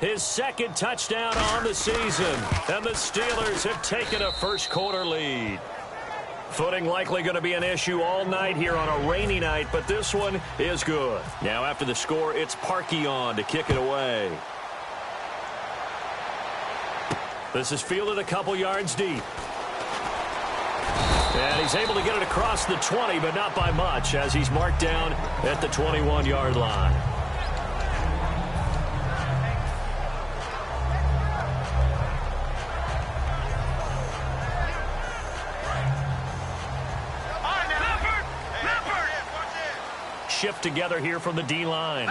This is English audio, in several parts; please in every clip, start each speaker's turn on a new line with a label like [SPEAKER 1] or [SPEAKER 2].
[SPEAKER 1] His second touchdown on the season, and the Steelers have taken a first-quarter lead. Footing likely going to be an issue all night here on a rainy night, but this one is good. Now after the score, it's Parkey on to kick it away. This is fielded a couple yards deep. And he's able to get it across the 20, but not by much, as he's marked down at the 21-yard line. Shift together here from the D-line.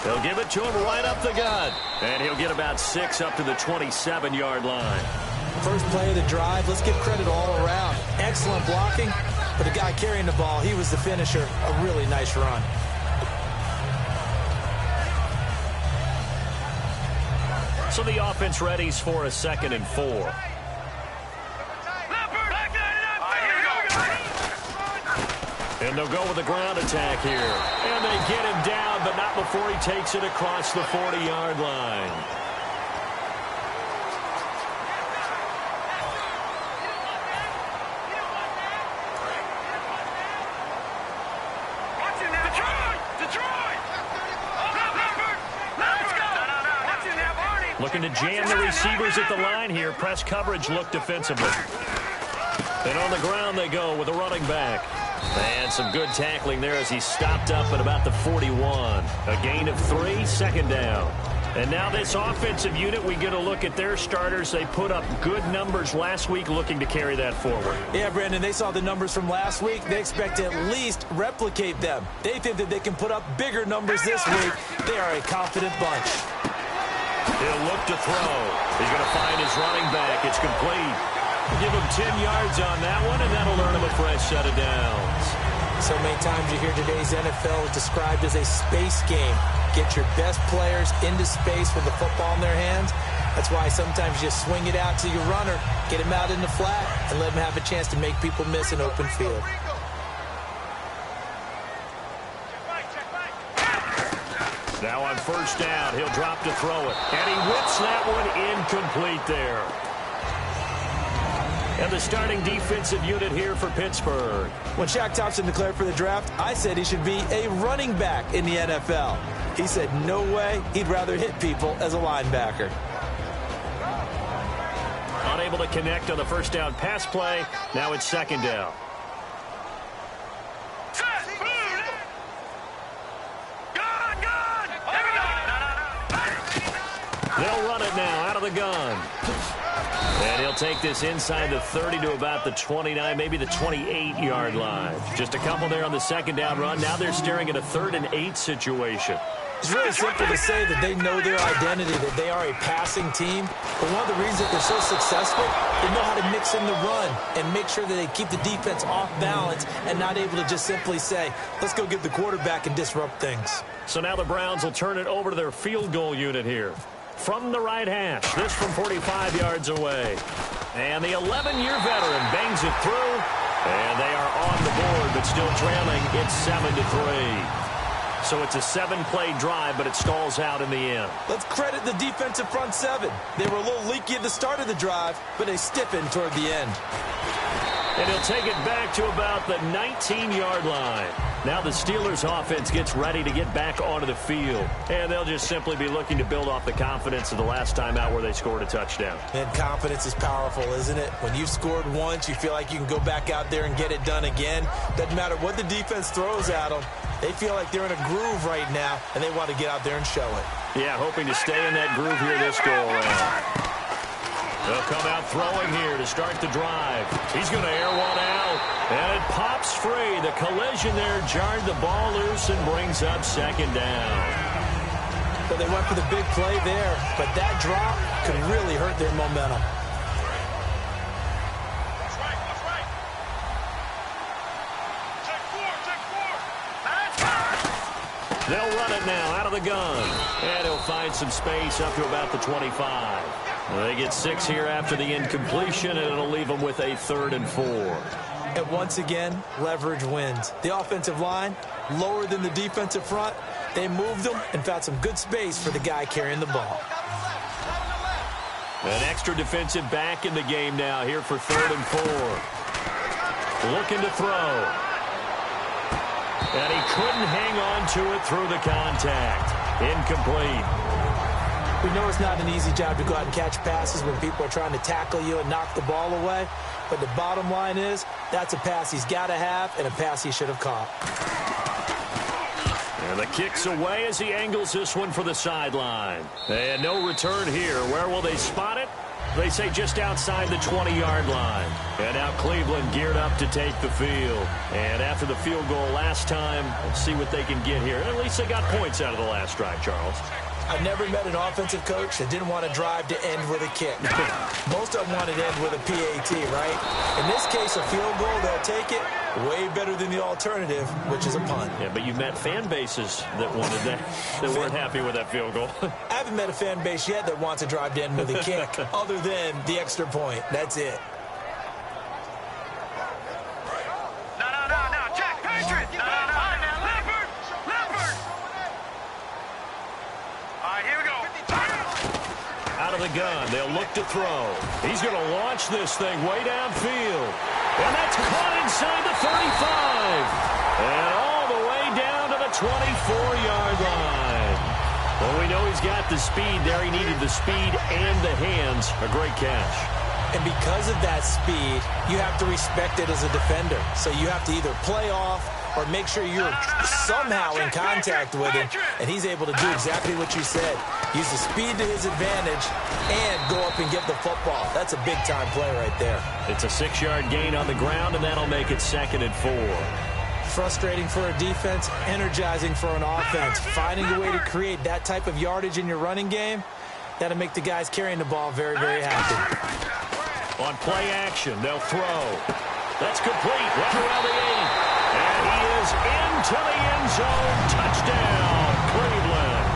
[SPEAKER 1] They'll give it to him right up the gut. And he'll get about 6 up to the 27-yard line.
[SPEAKER 2] First play of the drive, let's give credit all around. Excellent blocking, but the guy carrying the ball, he was the finisher. A really nice run.
[SPEAKER 1] So the offense readies for a 2nd and 4. And they'll go with the ground attack here. And they get him down, but not before he takes it across the 40-yard line. Looking to jam the receivers at the line here. Press coverage look defensively. And on the ground they go with a running back. And some good tackling there as he stopped up at about the 41. A gain of 3, 2nd down. And now this offensive unit, we get a look at their starters. They put up good numbers last week, looking to carry that forward.
[SPEAKER 2] Yeah, Brandon, they saw the numbers from last week. They expect to at least replicate them. They think that they can put up bigger numbers this week. They are a confident bunch.
[SPEAKER 1] He'll look to throw. He's going to find his running back. It's complete. Give him 10 yards on that one, and that'll earn him a fresh set of downs.
[SPEAKER 2] So many times you hear today's NFL described as a space game. Get your best players into space with the football in their hands. That's why sometimes you just swing it out to your runner, get him out in the flat, and let him have a chance to make people miss an open field.
[SPEAKER 1] Now on 1st down, he'll drop to throw it. And he whips that one incomplete there. And the starting defensive unit here for Pittsburgh.
[SPEAKER 2] When Shaq Thompson declared for the draft, I said he should be a running back in the NFL. He said no way, he'd rather hit people as a linebacker.
[SPEAKER 1] Unable to connect on the 1st down pass play. Now it's 2nd down. They'll run it now out of the gun. And he'll take this inside the 30 to about the 29, maybe the 28-yard line. Just a couple there on the 2nd down run. Now they're staring at a 3rd and 8 situation.
[SPEAKER 2] It's really simple to say that they know their identity, that they are a passing team. But one of the reasons that they're so successful, they know how to mix in the run and make sure that they keep the defense off balance and not able to just simply say, let's go get the quarterback and disrupt things.
[SPEAKER 1] So now the Browns will turn it over to their field goal unit here. From the right hash, this from 45 yards away. And the 11-year veteran bangs it through. And they are on the board, but still trailing. It's 7-3. So it's a 7-play drive, but it stalls out in the end.
[SPEAKER 2] Let's credit the defensive front 7. They were a little leaky at the start of the drive, but they stiffened toward the end.
[SPEAKER 1] And he'll take it back to about the 19-yard line. Now the Steelers offense gets ready to get back onto the field. And they'll just simply be looking to build off the confidence of the last time out where they scored a touchdown.
[SPEAKER 2] And confidence is powerful, isn't it? When you've scored once, you feel like you can go back out there and get it done again. Doesn't matter what the defense throws at them. They feel like they're in a groove right now, and they want to get out there and show it.
[SPEAKER 1] Yeah, hoping to stay in that groove here this go-around. They'll come out throwing here to start the drive. He's going to air one out, and it pops free. The collision there jarred the ball loose and brings up 2nd down.
[SPEAKER 2] Well, they went for the big play there, but that drop could really hurt their momentum.
[SPEAKER 1] They'll run it now out of the gun, and he'll find some space up to about the 25. They get 6 here after the incompletion, and it'll leave them with a 3rd and 4.
[SPEAKER 2] And once again, leverage wins. The offensive line, lower than the defensive front, They moved him and found some good space for the guy carrying the ball.
[SPEAKER 1] An extra defensive back in the game now here for 3rd and 4. Looking to throw. And he couldn't hang on to it through the contact. Incomplete.
[SPEAKER 2] We know it's not an easy job to go out and catch passes when people are trying to tackle you and knock the ball away. But the bottom line is, that's a pass he's got to have and a pass he should have caught.
[SPEAKER 1] And the kick's away as he angles this one for the sideline. And no return here. Where will they spot it? They say just outside the 20-yard line. And now Cleveland geared up to take the field. And after the field goal last time, let's see what they can get here. At least they got points out of the last drive, Charles.
[SPEAKER 2] I've never met an offensive coach that didn't want to drive to end with a kick. Most of them wanted to end with a PAT, right? In this case, a field goal, they'll take it. Way better than the alternative, which is a punt.
[SPEAKER 1] Yeah, but you met fan bases that wanted that, that weren't happy with that field goal.
[SPEAKER 2] I haven't met a fan base yet that wants to drive to end with a kick, other than the extra point. That's it.
[SPEAKER 3] No, Jack, Patriot! No, Leopard! All right, here we go.
[SPEAKER 1] Out of the gun, they'll look to throw. He's going to launch this thing way downfield. And that's caught inside the 35. And all the way down to the 24-yard line. Well, we know he's got the speed there. He needed the speed and the hands. A great catch.
[SPEAKER 2] And because of that speed, you have to respect it as a defender. So you have to either play off or make sure you're somehow in contact with him. And he's able to do exactly what you said. Use the speed to his advantage and go up and get the football. That's a big-time play right there.
[SPEAKER 1] It's a 6-yard gain on the ground, and that'll make it 2nd and 4.
[SPEAKER 2] Frustrating for a defense, energizing for an offense. Finding a way to create that type of yardage in your running game, that'll make the guys carrying the ball very, very happy.
[SPEAKER 1] On play action, they'll throw. That's complete. Right around the 8. And he is into the end zone. Touchdown, Cleveland.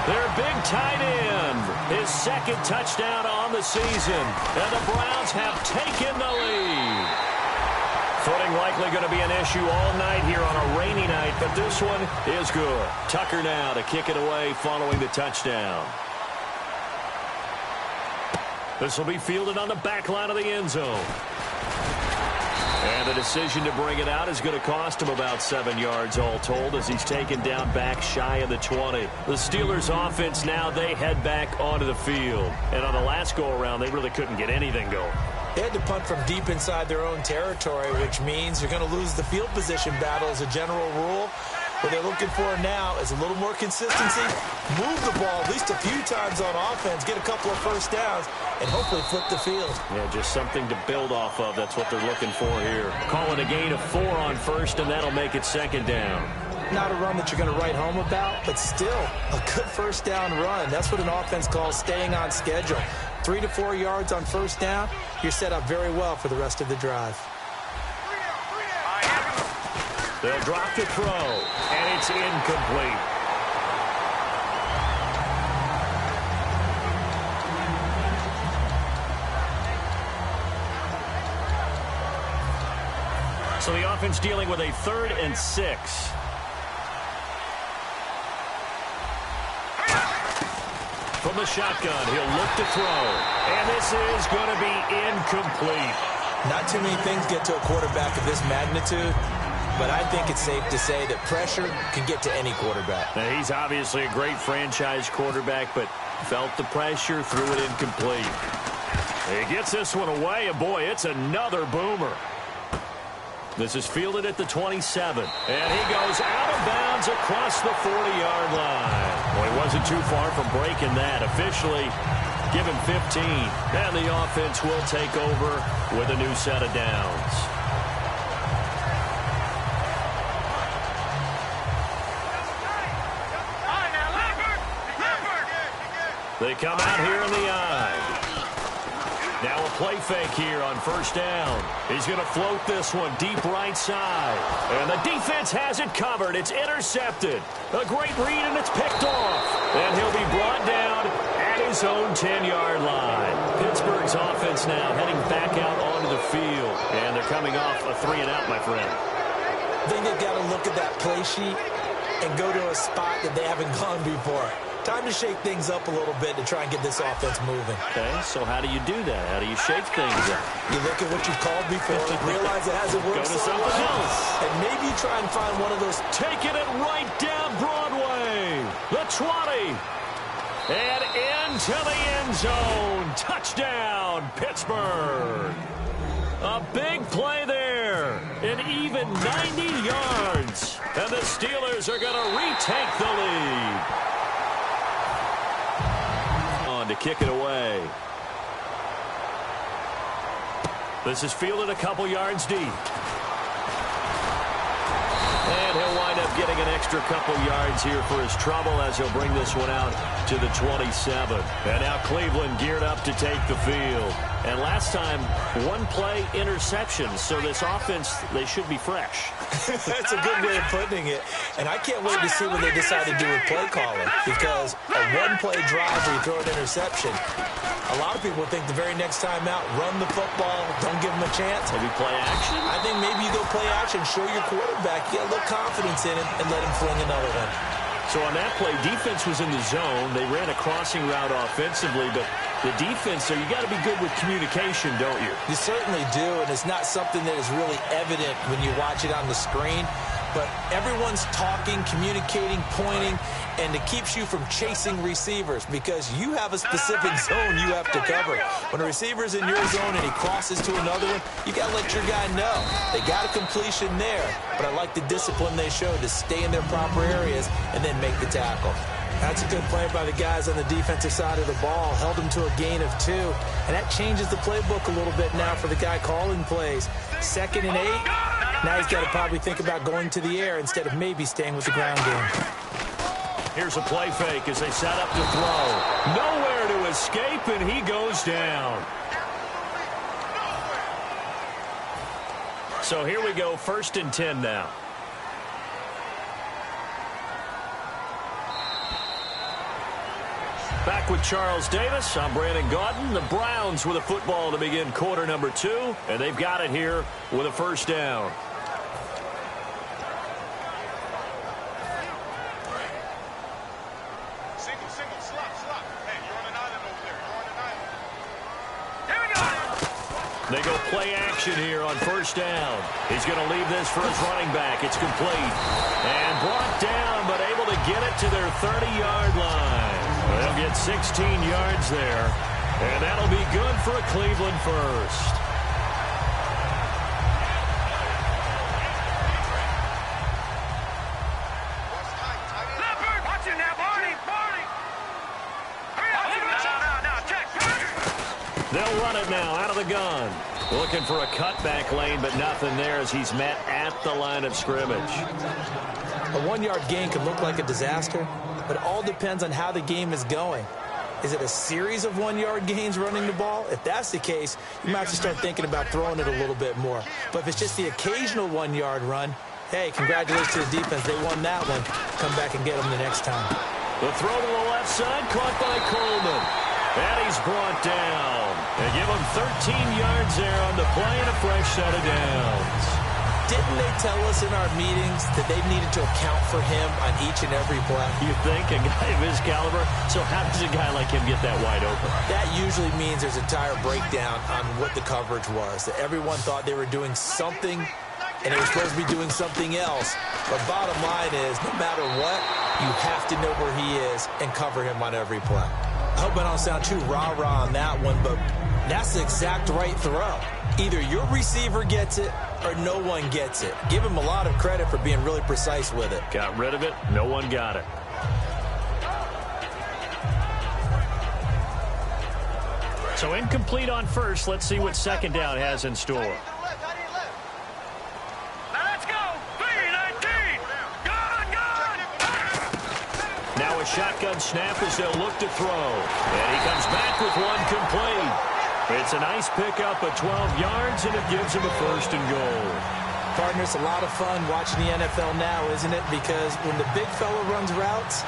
[SPEAKER 1] Their big tight end. His 2nd touchdown on the season. And the Browns have taken the lead. Footing likely going to be an issue all night here on a rainy night, but this one is good. Tucker now to kick it away following the touchdown. This will be fielded on the back line of the end zone. And the decision to bring it out is going to cost him about 7 yards all told as he's taken down back shy of the 20. The Steelers offense now, they head back onto the field. And on the last go-around, they really couldn't get anything going.
[SPEAKER 2] They had to punt from deep inside their own territory, which means you're going to lose the field position battle as a general rule. What they're looking for now is a little more consistency, move the ball at least a few times on offense, get a couple of first downs, and hopefully flip the field.
[SPEAKER 1] Yeah, just something to build off of. That's what they're looking for here. Call it a gain of 4 on first, and that'll make it 2nd down.
[SPEAKER 2] Not a run that you're going to write home about, but still a good first down run. That's what an offense calls staying on schedule. 3 to 4 yards on first down, you're set up very well for the rest of the drive.
[SPEAKER 1] They'll drop the throw, and it's incomplete. So the offense dealing with a 3rd and 6. From the shotgun, he'll look to throw. And this is going to be incomplete.
[SPEAKER 2] Not too many things get to a quarterback of this magnitude, but I think it's safe to say that pressure can get to any quarterback.
[SPEAKER 1] Now, he's obviously a great franchise quarterback, but felt the pressure, threw it incomplete. He gets this one away, and boy, it's another boomer. This is fielded at the 27, and he goes out of bounds across the 40-yard line. Well, he wasn't too far from breaking that. Officially, give him 15, and the offense will take over with a new set of downs. They come out here in the eye. Now a play fake here on first down. He's going to float this one deep right side. And the defense has it covered. It's intercepted. A great read, and it's picked off. And he'll be brought down at his own 10-yard line. Pittsburgh's offense now heading back out onto the field. And they're coming off a 3-and-out, my friend.
[SPEAKER 2] I think they've got to look at that play sheet and go to a spot that they haven't gone before. Time to shake things up a little bit to try and get this offense moving.
[SPEAKER 1] Okay, so how do you do that? How do you shake things up?
[SPEAKER 2] You look at what you've called before, realize it hasn't worked
[SPEAKER 1] Go to
[SPEAKER 2] so
[SPEAKER 1] something
[SPEAKER 2] well,
[SPEAKER 1] else.
[SPEAKER 2] and maybe try and find one of those.
[SPEAKER 1] Taking it right down Broadway. The 20. And into the end zone. Touchdown, Pittsburgh. A big play there. An even 90 yards. And the Steelers are going to retake the lead. On to kick it away. This is fielded a couple yards deep. And he'll wind up getting an extra couple yards here for his trouble as he'll bring this one out to the 27. And now Cleveland geared up to take the field. And last time, one play interception. So this offense, they should be fresh.
[SPEAKER 2] That's a good way of putting it. And I can't wait to see what they decide to do with play calling. Because a one-play drive where you throw an interception, a lot of people think the very next time out, run the football, don't give them a chance.
[SPEAKER 1] Maybe play action?
[SPEAKER 2] I think maybe you go play action, show your quarterback, get a little confidence in him, and let him fling another one.
[SPEAKER 1] So on that play, defense was in the zone. They ran a crossing route offensively, but the defense there, you got to be good with communication, don't you?
[SPEAKER 2] You certainly do, and it's not something that is really evident when you watch it on the screen. But everyone's talking, communicating, pointing, and it keeps you from chasing receivers because you have a specific zone you have to cover. When a receiver's in your zone and he crosses to another one, you got to let your guy know. They got a completion there, but I like the discipline they showed to stay in their proper areas and then make the tackle. That's a good play by the guys on the defensive side of the ball. Held them to a gain of 2, and that changes the playbook a little bit now for the guy calling plays. 2nd and 8. Now he's got to probably think about going to the air instead of maybe staying with the ground game.
[SPEAKER 1] Here's a play fake as they set up to throw. Nowhere to escape, and he goes down. So here we go, 1st and 10 now. Back with Charles Davis. I'm Brandon Gaudin. The Browns with a football to begin quarter number 2, and they've got it here with a 1st down. They go play action here on 1st down. He's going to leave this for his running back. It's complete. And brought down, but able to get it to their 30-yard line. They'll get 16 yards there. And that'll be good for a Cleveland first.
[SPEAKER 3] Leopard! Watch it now, Barney! Barney! Hurry up! No, check!
[SPEAKER 1] They'll run it now out of the gun. Looking for a cutback lane, but nothing there as he's met at the line of scrimmage.
[SPEAKER 2] A 1-yard gain can look like a disaster, but it all depends on how the game is going. Is it a series of 1-yard gains running the ball? If that's the case, you might have to start thinking about throwing it a little bit more. But if it's just the occasional 1-yard run, hey, congratulations to the defense. They won that one. Come back and get them the next time.
[SPEAKER 1] The throw to the left side, caught by Coleman. And he's brought down. They give him 13 yards there on the play and a fresh set of downs.
[SPEAKER 2] Didn't they tell us in our meetings that they needed to account for him on each and every play?
[SPEAKER 1] You think, a guy of his caliber? So how does a guy like him get that wide open?
[SPEAKER 2] That usually means there's a tire breakdown on what the coverage was. That everyone thought they were doing something, and they were supposed to be doing something else. But bottom line is, no matter what, you have to know where he is and cover him on every play. I hope I don't sound too rah-rah on that one, but that's the exact right throw. Either your receiver gets it or no one gets it. Give him a lot of credit for being really precise with it.
[SPEAKER 1] Got rid of it. No one got it. So incomplete on 1st. Let's see what 2nd down has in store.
[SPEAKER 3] Now let's go! 3-19! Gone!
[SPEAKER 1] Now a shotgun snap as they'll look to throw. And he comes back with one complete. It's a nice pickup of 12 yards, and it gives him a 1st and goal.
[SPEAKER 2] Partner, it's a lot of fun watching the NFL now, isn't it? Because when the big fella runs routes,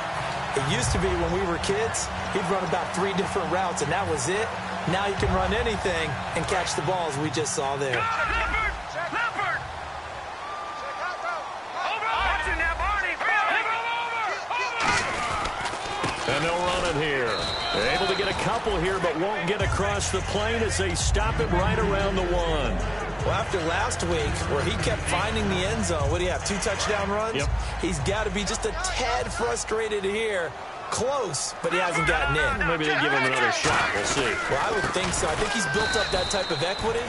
[SPEAKER 2] it used to be when we were kids, he'd run about 3 different routes, and that was it. Now he can run anything and catch the balls we just saw there.
[SPEAKER 3] Leopard! Leopard! Over! Watch it now, Barney!
[SPEAKER 1] Cleveland here. They're able to get a couple here, but won't get across the plane as they stop him right around the 1.
[SPEAKER 2] Well, after last week, where he kept finding the end zone, what do you have, 2 touchdown runs?
[SPEAKER 1] Yep.
[SPEAKER 2] He's got to be just a tad frustrated here. Close, but he hasn't gotten in.
[SPEAKER 1] Maybe they give him another shot. We'll see.
[SPEAKER 2] Well, I would think so. I think he's built up that type of equity,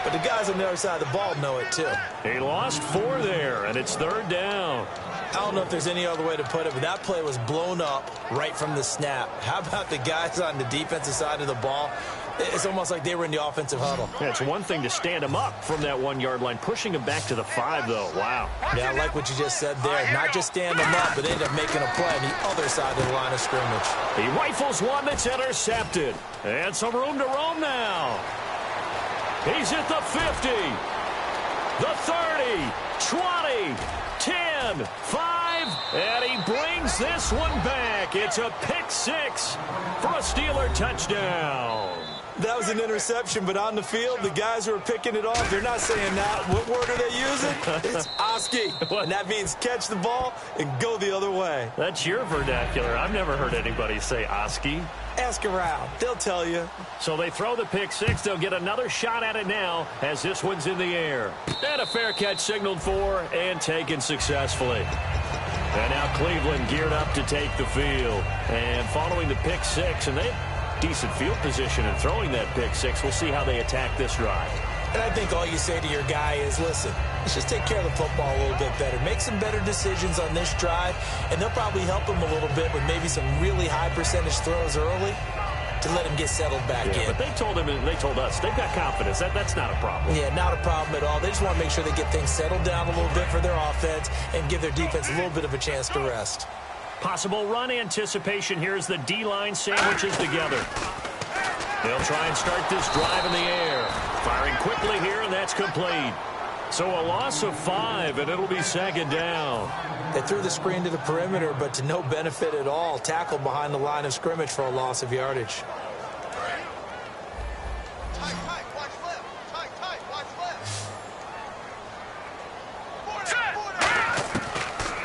[SPEAKER 2] but the guys on the other side of the ball know it too.
[SPEAKER 1] He lost 4 there, and it's 3rd down.
[SPEAKER 2] I don't know if there's any other way to put it, but that play was blown up right from the snap. How about the guys on the defensive side of the ball? It's almost like they were in the offensive huddle.
[SPEAKER 1] Yeah, it's one thing to stand him up from that 1-yard line. Pushing him back to the 5, though. Wow.
[SPEAKER 2] Yeah, I like what you just said there. Not just stand him up, but end up making a play on the other side of the line of scrimmage.
[SPEAKER 1] He rifles one that's intercepted. And some room to roam now. He's at the 50, the 30, 20, 10, 5, and he brings this one back. It's a pick 6 for a Steeler touchdown.
[SPEAKER 2] That was an interception, but on the field, the guys who are picking it off, they're not saying that. What word are they using? It's Oski. And that means catch the ball and go the other way.
[SPEAKER 1] That's your vernacular. I've never heard anybody say Oski.
[SPEAKER 2] Ask around. They'll tell you.
[SPEAKER 1] So they throw the pick 6. They'll get another shot at it now as this one's in the air. And a fair catch signaled for and taken successfully. And now Cleveland geared up to take the field. And following the pick 6, and they have decent field position in throwing that pick 6. We'll see how they attack this drive.
[SPEAKER 2] And I think all you say to your guy is, listen, let's just take care of the football a little bit better. Make some better decisions on this drive, and they'll probably help him a little bit with maybe some really high percentage throws early to let him get settled back in.
[SPEAKER 1] But they told him and they told us they've got confidence. That's not a problem.
[SPEAKER 2] Yeah, not a problem at all. They just want to make sure they get things settled down a little bit for their offense and give their defense a little bit of a chance to rest.
[SPEAKER 1] Possible run anticipation here as the D-line sandwiches together. They'll try and start this drive in the air. Firing quickly here, and that's complete. So a loss of 5, and it'll be 2nd down.
[SPEAKER 2] They threw the screen to the perimeter, but to no benefit at all. Tackled behind the line of scrimmage for a loss of yardage.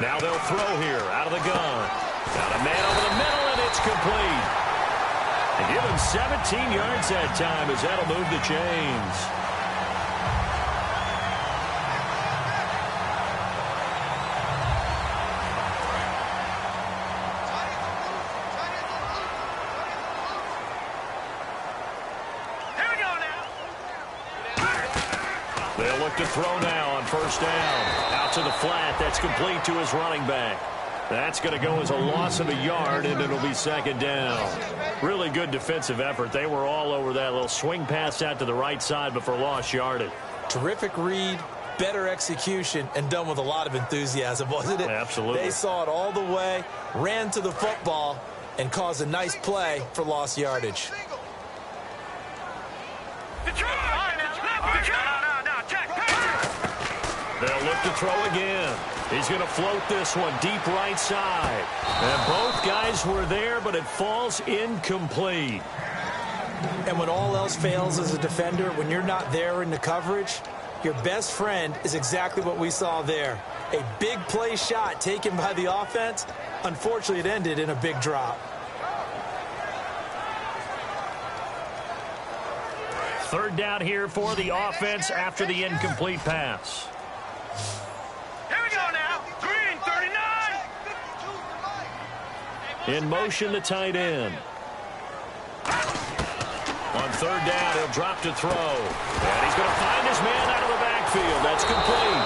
[SPEAKER 1] Now they'll throw here out of the gun. Got a man over the middle, and it's complete. And give him 17 yards that time as that'll move the chains. They'll look to throw now on 1st down. Out to the flat. That's complete to his running back. That's going to go as a loss of a yard, and it'll be 2nd down. Really good defensive effort. They were all over that little swing pass out to the right side, but for lost yardage.
[SPEAKER 2] Terrific read, better execution, and done with a lot of enthusiasm, wasn't it?
[SPEAKER 1] Absolutely.
[SPEAKER 2] They saw it all the way, ran to the football, and caused a nice play for lost yardage.
[SPEAKER 1] They'll look to throw again. He's going to float this one deep right side. And both guys were there, but it falls incomplete.
[SPEAKER 2] And when all else fails as a defender, when you're not there in the coverage, your best friend is exactly what we saw there. A big play shot taken by the offense. Unfortunately, it ended in a big drop.
[SPEAKER 1] 3rd down here for the offense after the incomplete pass.
[SPEAKER 3] Here we go now. 339.
[SPEAKER 1] In motion, the tight end. On 3rd down, he'll drop to throw. And he's going to find his man out of the backfield. That's complete.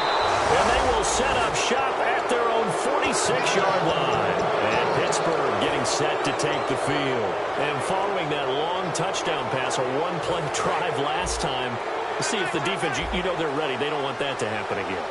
[SPEAKER 1] And they will set up shop at their own 46-yard line. And Pittsburgh getting set to take the field. And following that long touchdown pass, a one-play drive last time, see if the defense, you know they're ready. They don't want that to happen again.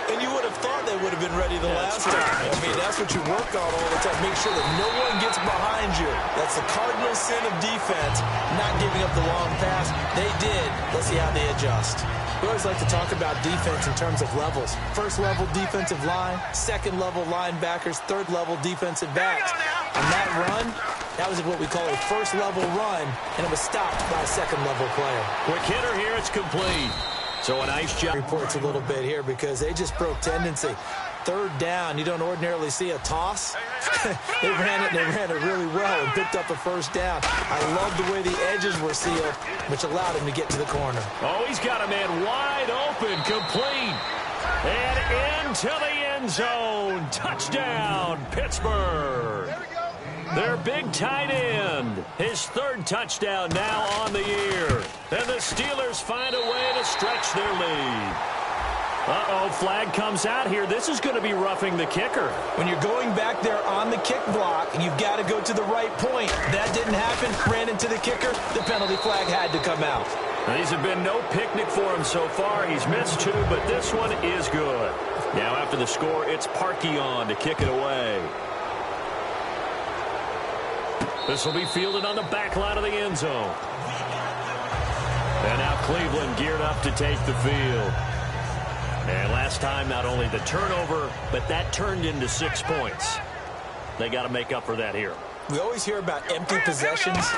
[SPEAKER 2] And you would have thought they would have been ready the last time. I mean, that's what you work on all the time. Make sure that no one gets behind you. That's the cardinal sin of defense, not giving up the long pass. They did. Let's see how they adjust. We always like to talk about defense in terms of levels. 1st level defensive line, 2nd level linebackers, 3rd level defensive backs. On that run, that was what we call a 1st level run, and it was stopped by a 2nd level player.
[SPEAKER 1] Quick hitter here, it's complete. So a nice job.
[SPEAKER 2] Reports a little bit here because they just broke tendency. third down, you don't ordinarily see a toss. They ran it really well and picked up a first down. I love the way the edges were sealed, which allowed him to get to the corner.
[SPEAKER 1] Oh, he's got a man wide open, complete. And into the end zone. Touchdown, Pittsburgh. Their big tight end. His third touchdown now on the year. And the Steelers find a way to stretch their lead. Uh-oh, flag comes out here. This is going to be roughing the kicker.
[SPEAKER 2] When you're going back there on the kick block, you've got to go to the right point. That didn't happen. Ran into the kicker. The penalty flag had to come out.
[SPEAKER 1] These have been no picnic for him so far. He's missed two, but this one is good. Now after the score, it's Parkey on to kick it away. This will be fielded on the back line of the end zone. And now Cleveland geared up to take the field. And last time, not only the turnover, but that turned into 6 points. They got to make up for that here.
[SPEAKER 2] We always hear about empty possessions,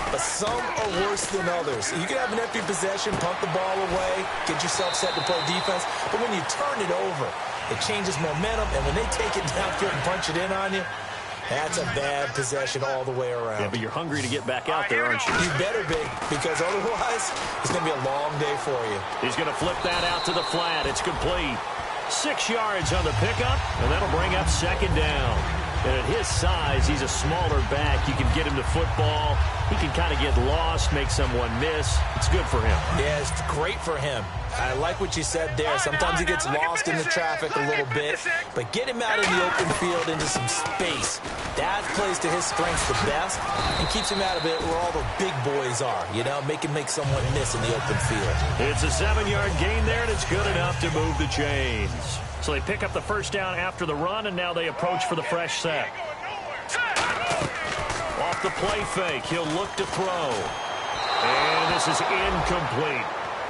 [SPEAKER 2] but some are worse than others. You can have an empty possession, punt the ball away, get yourself set to play defense, but when you turn it over, it changes momentum, and when they take it downfield and punch it in on you, that's a bad possession all the way around.
[SPEAKER 1] Yeah, but you're hungry to get back out there, aren't you?
[SPEAKER 2] You better be, because otherwise, it's going to be a long day for you.
[SPEAKER 1] He's going to flip that out to the flat. It's complete. 6 yards on the pickup, and that'll bring up second down. And at his size, he's a smaller back. You can get him to football. He can kind of get lost, make someone miss. It's good for him.
[SPEAKER 2] Yeah, it's great for him. I like what you said there. Sometimes he gets lost in the traffic a little bit, but get him out in the open field into some space. That plays to his strengths the best and keeps him out of it where all the big boys are, you know, make someone miss in the open field.
[SPEAKER 1] It's a 7-yard gain there, and it's good enough to move the chains. So they pick up the first down after the run, and now they approach for the fresh set. Off the play fake, he'll look to throw. And this is incomplete.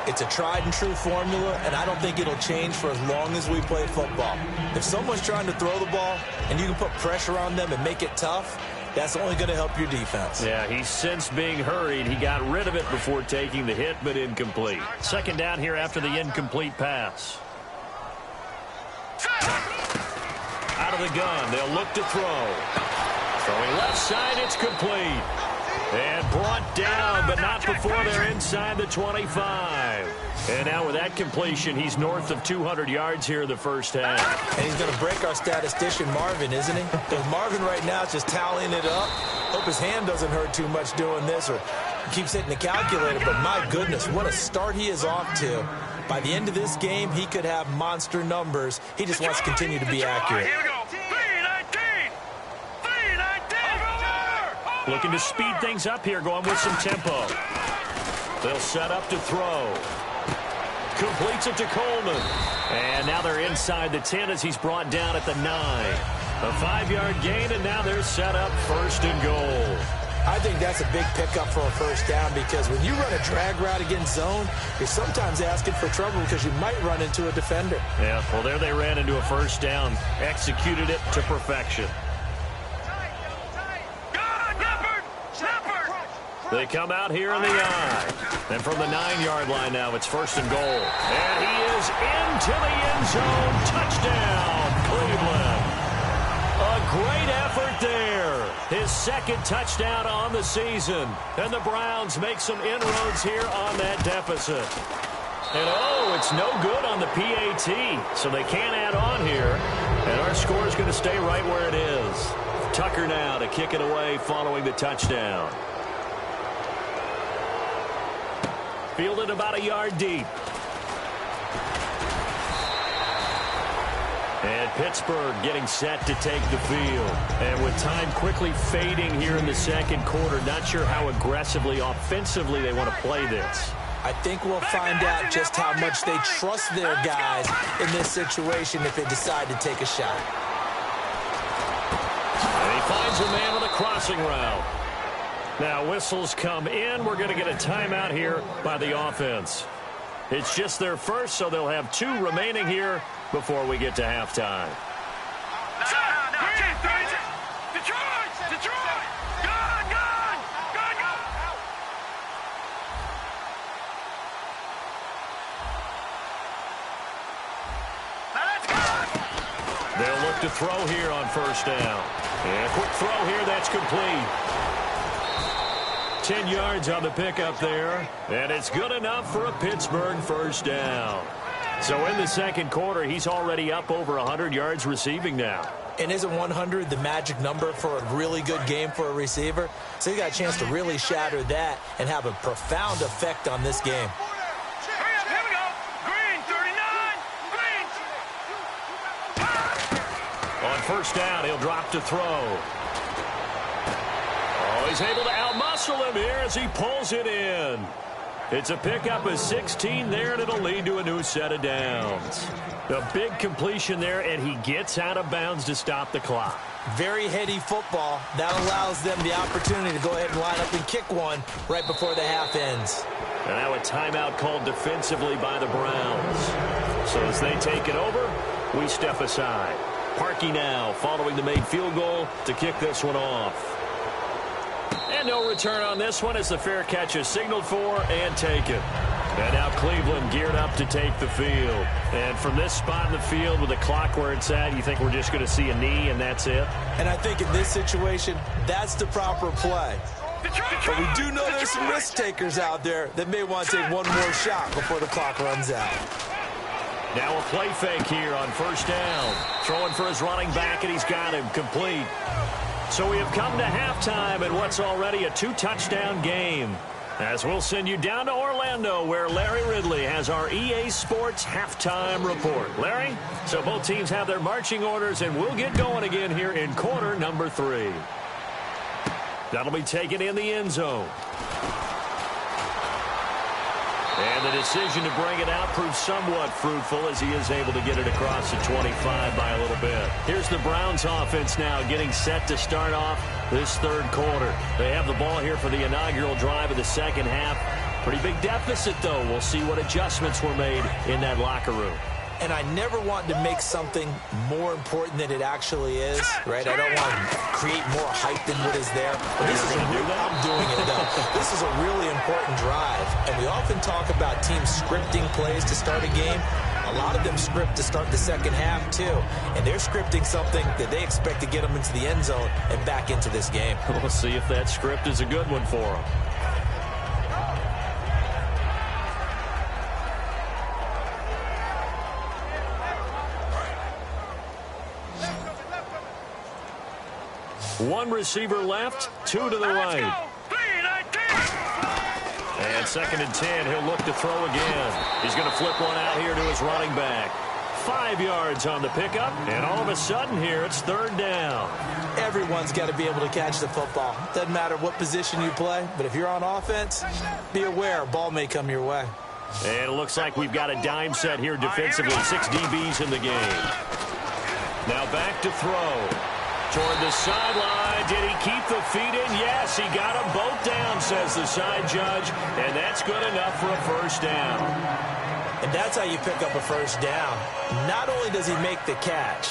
[SPEAKER 2] It's a tried-and-true formula, and I don't think it'll change for as long as we play football. If someone's trying to throw the ball and you can put pressure on them and make it tough, that's only going to help your defense.
[SPEAKER 1] Yeah, he sensed being hurried. He got rid of it before taking the hit, but incomplete. Second down here after the incomplete pass. Out of the gun, they'll look to throw. Throwing left side, it's complete. And brought down, but not before they're inside the 25. And now with that completion, he's north of 200 yards here in the first half.
[SPEAKER 2] And he's going to break our statistician, Marvin, isn't he? Because Marvin right now is just tallying it up. Hope his hand doesn't hurt too much doing this or keeps hitting the calculator. But my goodness, what a start he is off to. By the end of this game, he could have monster numbers. He just wants to continue to be accurate.
[SPEAKER 3] Here we go. 319. 319.
[SPEAKER 1] Looking to speed things up here, going with some tempo. They'll set up to throw. Completes it to Coleman. And now they're inside the 10 as he's brought down at the 9. A 5-yard gain, and now they're set up first and goal.
[SPEAKER 2] I think that's a big pickup for a first down because when you run a drag route against zone, you're sometimes asking for trouble because you might run into a defender.
[SPEAKER 1] Yeah, well, there they ran into a first down. Executed it to perfection. They come out here in the eye. And from the 9-yard line now, it's first and goal. And he is into the end zone. Touchdown, Cleveland. A great effort there. His second touchdown on the season. And the Browns make some inroads here on that deficit. And oh, it's no good on the PAT. So they can't add on here. And our score is going to stay right where it is. Tucker now to kick it away following the touchdown. Fielded about a yard deep. And Pittsburgh getting set to take the field. And with time quickly fading here in the second quarter, not sure how aggressively, offensively they want to play this.
[SPEAKER 2] I think we'll find out just how much they trust their guys in this situation if they decide to take a shot.
[SPEAKER 1] And he finds a man with a crossing route. Now whistles come in. We're going to get a timeout here by the offense. It's just their first, so they'll have 2 remaining here before we get to halftime.
[SPEAKER 3] Detroit! Gun! Now let's go!
[SPEAKER 1] to throw here on first down. And a quick throw here, that's complete. 10 yards on the pickup there, and it's good enough for a Pittsburgh first down. So in the second quarter, he's already up over 100 yards receiving now.
[SPEAKER 2] And isn't 100 the magic number for a really good game for a receiver? So he got a chance to really shatter that and have a profound effect on this game.
[SPEAKER 3] Hurry up, here we go. Green, 39. Green.
[SPEAKER 1] On first down, he'll drop to throw. Oh, he's able to outmuscle him here as he pulls it in. It's a pickup of 16 there, and it'll lead to a new set of downs. A big completion there, and he gets out of bounds to stop the clock.
[SPEAKER 2] Very heady football. That allows them the opportunity to go ahead and line up and kick one right before the half ends.
[SPEAKER 1] And now a timeout called defensively by the Browns. So as they take it over, we step aside. Parkey now following the made field goal to kick this one off. And no return on this one as the fair catch is signaled for and taken. And now Cleveland geared up to take the field. And from this spot in the field with the clock where it's at, you think we're just going to see a knee and that's it?
[SPEAKER 2] And I think in this situation, that's the proper play. But we do know there's some risk takers out there that may want to take one more shot before the clock runs out.
[SPEAKER 1] Now a play fake here on first down. Throwing for his running back, and he's got him complete. So we have come to halftime in what's already a 2-touchdown game. As we'll send you down to Orlando, where Larry Ridley has our EA Sports halftime report. Larry, so both teams have their marching orders, and we'll get going again here in quarter number 3. That'll be taken in the end zone. And the decision to bring it out proves somewhat fruitful as he is able to get it across the 25 by a little bit. Here's the Browns offense now getting set to start off this third quarter. They have the ball here for the inaugural drive of the second half. Pretty big deficit, though. We'll see what adjustments were made in that locker room.
[SPEAKER 2] And I never want to make something more important than it actually is, right? I don't want to create more hype than what is there. But this is I'm doing it, though. This is a really important drive. And we often talk about teams scripting plays to start a game. A lot of them script to start the second half, too. And they're scripting something that they expect to get them into the end zone and back into this game.
[SPEAKER 1] We'll see if that script is a good one for them. One receiver left, 2 to the right. And 2nd and 10, he'll look to throw again. He's going to flip one out here to his running back. 5 yards on the pickup, and all of a sudden here, it's 3rd down.
[SPEAKER 2] Everyone's got to be able to catch the football. Doesn't matter what position you play, but if you're on offense, be aware, a ball may come your way.
[SPEAKER 1] And it looks like we've got a dime set here defensively. 6 DBs in the game. Now back to throw. Toward the sideline. Did he keep the feet in? Yes, he got them both down, says the side judge. And that's good enough for a first down.
[SPEAKER 2] And that's how you pick up a first down. Not only does he make the catch,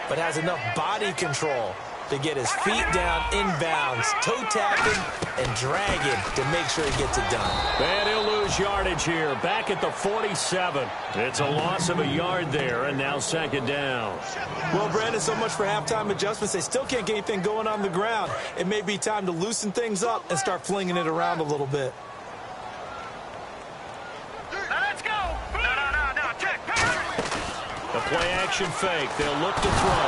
[SPEAKER 2] but has enough body control to get his feet down inbounds, toe tapping and dragging to make sure he gets it done.
[SPEAKER 1] And he'll lose yardage here. Back at the 47. It's a loss of a yard there, and now 2nd down.
[SPEAKER 2] Well, Brandon, so much for halftime adjustments. They still can't get anything going on the ground. It may be time to loosen things up and start flinging it around a little bit.
[SPEAKER 3] Let's go. No, check.
[SPEAKER 1] The play-action fake. They'll look to throw.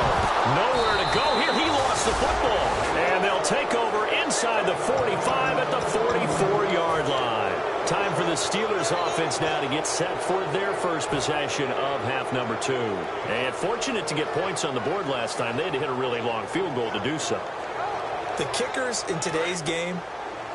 [SPEAKER 1] Nowhere to go here. He lost the football. And they'll take over inside the 45 at the 44-yard line. Time for the Steelers offense now to get set for their first possession of half number 2. And fortunate to get points on the board last time. They had to hit a really long field goal to do so.
[SPEAKER 2] The kickers in today's game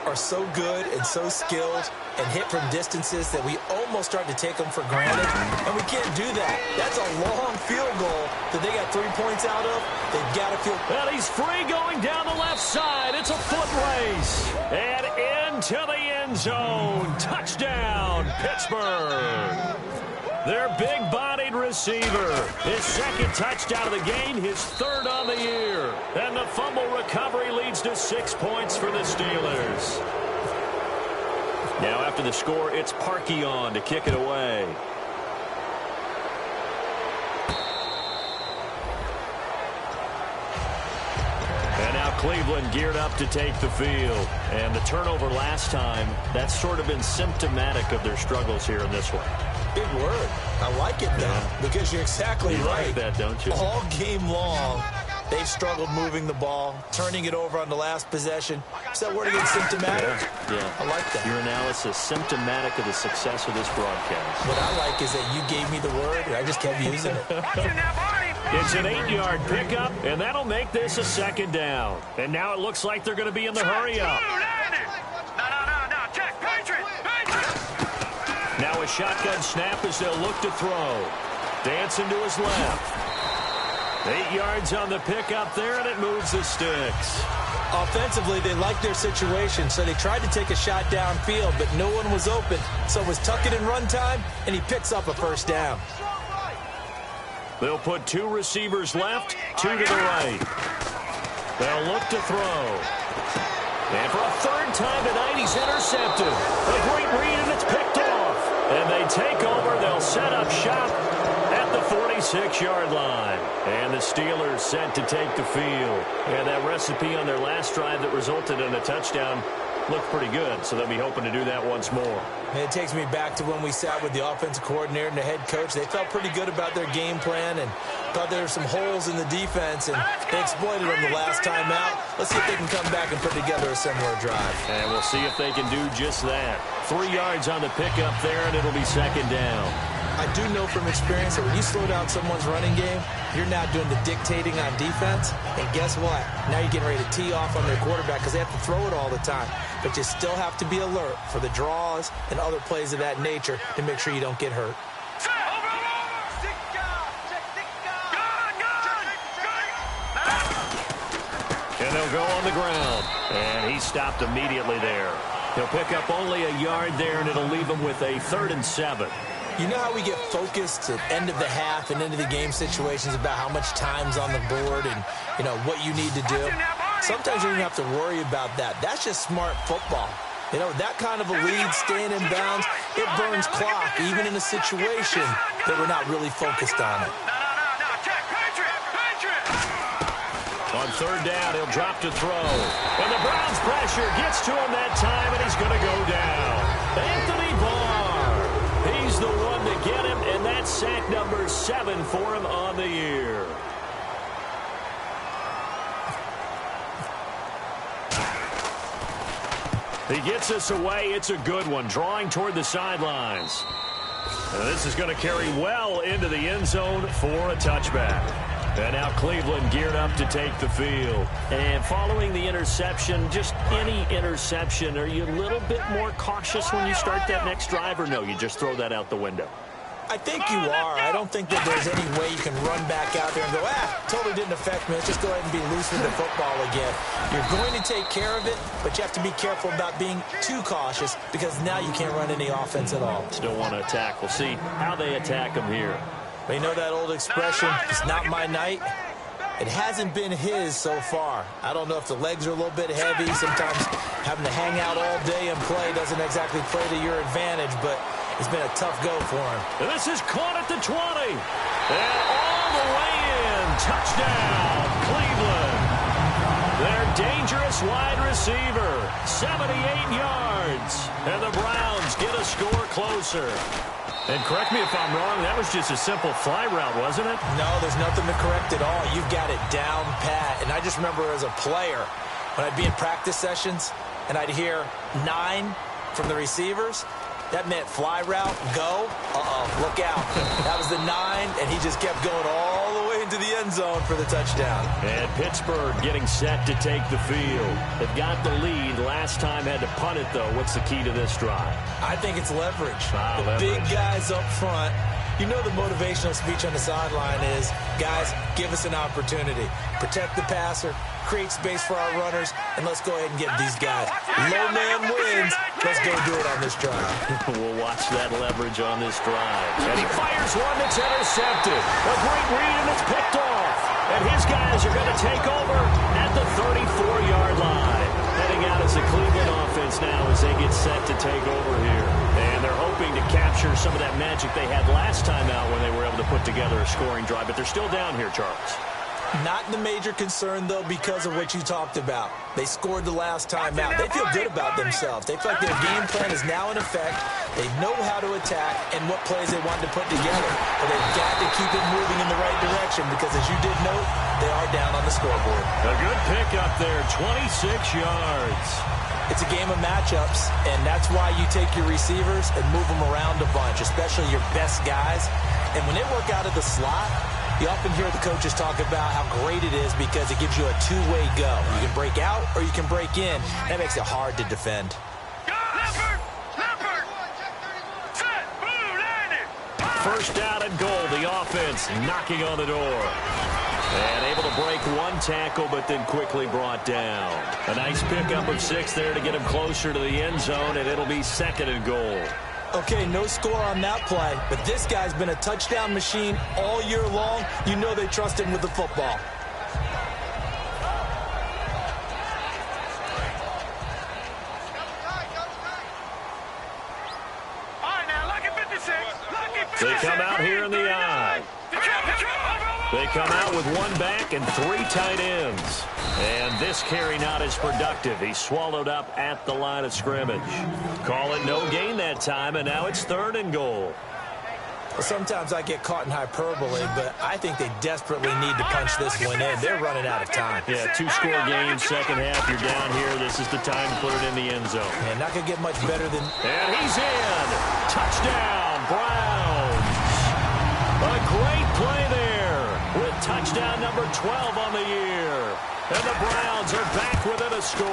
[SPEAKER 2] are so good and so skilled and hit from distances that we almost start to take them for granted, and we can't do that. That's a long field goal that they got 3 points out of. They've got to feel...
[SPEAKER 1] Well, he's free going down the left side. It's a foot race. And into the end zone. Touchdown, Pittsburgh. Their big-bodied receiver. His 2nd touchdown of the game, his 3rd on the year. And the fumble recovery leads to 6 points for the Steelers. Now after the score, it's Parkey on to kick it away. Cleveland geared up to take the field. And the turnover last time, that's sort of been symptomatic of their struggles here in this one.
[SPEAKER 2] Big word. I like it, though, because you're exactly right.
[SPEAKER 1] Like that, don't you?
[SPEAKER 2] All game long, they've struggled moving the ball, turning it over on the last possession. Is that word again, symptomatic?
[SPEAKER 1] Yeah.
[SPEAKER 2] I like that.
[SPEAKER 1] Your analysis, symptomatic of the success of this broadcast.
[SPEAKER 2] What I like is that you gave me the word, and I just kept using it.
[SPEAKER 1] It's an 8-yard pickup, and that'll make this a second down. And now it looks like they're going to be in the hurry-up. Now a shotgun snap as they'll look to throw. Dancing to his left. 8 yards on the pickup there, and it moves the sticks.
[SPEAKER 2] Offensively, they liked their situation, so they tried to take a shot downfield, but no one was open. So it was tuck it in run time, and he picks up a first down.
[SPEAKER 1] They'll put 2 receivers left, 2 to the right. They'll look to throw. And for a third time tonight, he's intercepted. A great read, and it's picked off. And they take over. They'll set up shop at the 46-yard line. And the Steelers set to take the field. And that recipe on their last drive that resulted in a touchdown looked pretty good, so they'll be hoping to do that once more.
[SPEAKER 2] And it takes me back to when we sat with the offensive coordinator and the head coach. They felt pretty good about their game plan and thought there were some holes in the defense, and they exploited them the last time out. Let's see if they can come back and put together a similar drive.
[SPEAKER 1] And we'll see if they can do just that. 3 yards on the pickup there, and it'll be second down.
[SPEAKER 2] I do know from experience that when you slow down someone's running game, you're now doing the dictating on defense. And guess what? Now you're getting ready to tee off on their quarterback because they have to throw it all the time. But you still have to be alert for the draws and other plays of that nature to make sure you don't get hurt.
[SPEAKER 1] And they'll go on the ground. And he stopped immediately there. He'll pick up only a yard there, and it'll leave him with a 3rd and 7.
[SPEAKER 2] You know how we get focused at end of the half and into the game situations about how much time's on the board and, you know, what you need to do? Sometimes you don't have to worry about that. That's just smart football. You know, that kind of a lead, staying in bounds, it burns clock, even in a situation that we're not really focused on it.
[SPEAKER 1] On 3rd down, he'll drop to throw. And the Browns' pressure gets to him that time, and he's going to go down. Anthony Barr. He's the one to get him, and that's sack number 7 for him on the year. He gets us away. It's a good one, drawing toward the sidelines. And this is going to carry well into the end zone for a touchback. And now Cleveland geared up to take the field. And following the interception, just any interception, are you a little bit more cautious when you start that next drive, or no, you just throw that out the window?
[SPEAKER 2] I think you are. I don't think that there's any way you can run back out there and go, totally didn't affect me. Let's just go ahead and be loose with the football again. You're going to take care of it, but you have to be careful about being too cautious because now you can't run any offense at all.
[SPEAKER 1] Still want to attack. We'll see how they attack him here.
[SPEAKER 2] But you know that old expression, it's not my night? It hasn't been his so far. I don't know if the legs are a little bit heavy. Sometimes having to hang out all day and play doesn't exactly play to your advantage, but it's been a tough go for him.
[SPEAKER 1] And this is caught at the 20. And all the way in. Touchdown, Cleveland. Their dangerous wide receiver, 78 yards. And the Browns get a score closer. And correct me if I'm wrong, that was just a simple fly route, wasn't it?
[SPEAKER 2] No, there's nothing to correct at all. You've got it down pat. And I just remember as a player, when I'd be in practice sessions and I'd hear 9 from the receivers, that meant fly route, go, look out. That was the 9, and he just kept going all the way into the end zone for the touchdown.
[SPEAKER 1] And Pittsburgh getting set to take the field. They've got the lead. Last time had to punt it, though. What's the key to this drive?
[SPEAKER 2] I think it's leverage.
[SPEAKER 1] The
[SPEAKER 2] big guys up front. You know the motivational speech on the sideline is, guys, give us an opportunity. Protect the passer, create space for our runners, and let's go ahead and get these guys. Low man wins. Let's go do it on this drive.
[SPEAKER 1] We'll watch that leverage on this drive. And he fires one that's intercepted. A great read, and it's picked off. And his guys are going to take over at the 34-yard line. Heading out as a Cleveland offense now as they get set to take over here. And they're hoping to capture some of that magic they had last time out when they were able to put together a scoring drive. But they're still down here, Charles.
[SPEAKER 2] Not the major concern, though, because of what you talked about. They scored the last time out. They feel good about themselves. They feel like their game plan is now in effect. They know how to attack and what plays they want to put together. But they've got to keep it moving in the right direction because, as you did note, they are down on the scoreboard.
[SPEAKER 1] A good pickup there, 26 yards.
[SPEAKER 2] It's a game of matchups, and that's why you take your receivers and move them around a bunch, especially your best guys. And when they work out of the slot, you often hear the coaches talk about how great it is because it gives you a two-way go. You can break out or you can break in. That makes it hard to defend.
[SPEAKER 1] First down and goal, the offense knocking on the door. And able to break one tackle, but then quickly brought down. A nice pickup of 6 there to get him closer to the end zone, and it'll be second and goal.
[SPEAKER 2] Okay, no score on that play, but this guy's been a touchdown machine all year long. You know they trust him with the football.
[SPEAKER 1] They come out here in the eye. They come out with one back and 3 tight ends. And this carry not as productive. He's swallowed up at the line of scrimmage. Call it no gain that time, and now it's third and goal.
[SPEAKER 2] Well, sometimes I get caught in hyperbole, but I think they desperately need to punch this one in. They're running out of time.
[SPEAKER 1] Yeah, 2-score game, second half. You're down here. This is the time to put it in the end zone.
[SPEAKER 2] Man, not going to get much better than...
[SPEAKER 1] And he's in. Touchdown, Browns. A great play there with touchdown number 12 on the year. And the Browns are back within a score.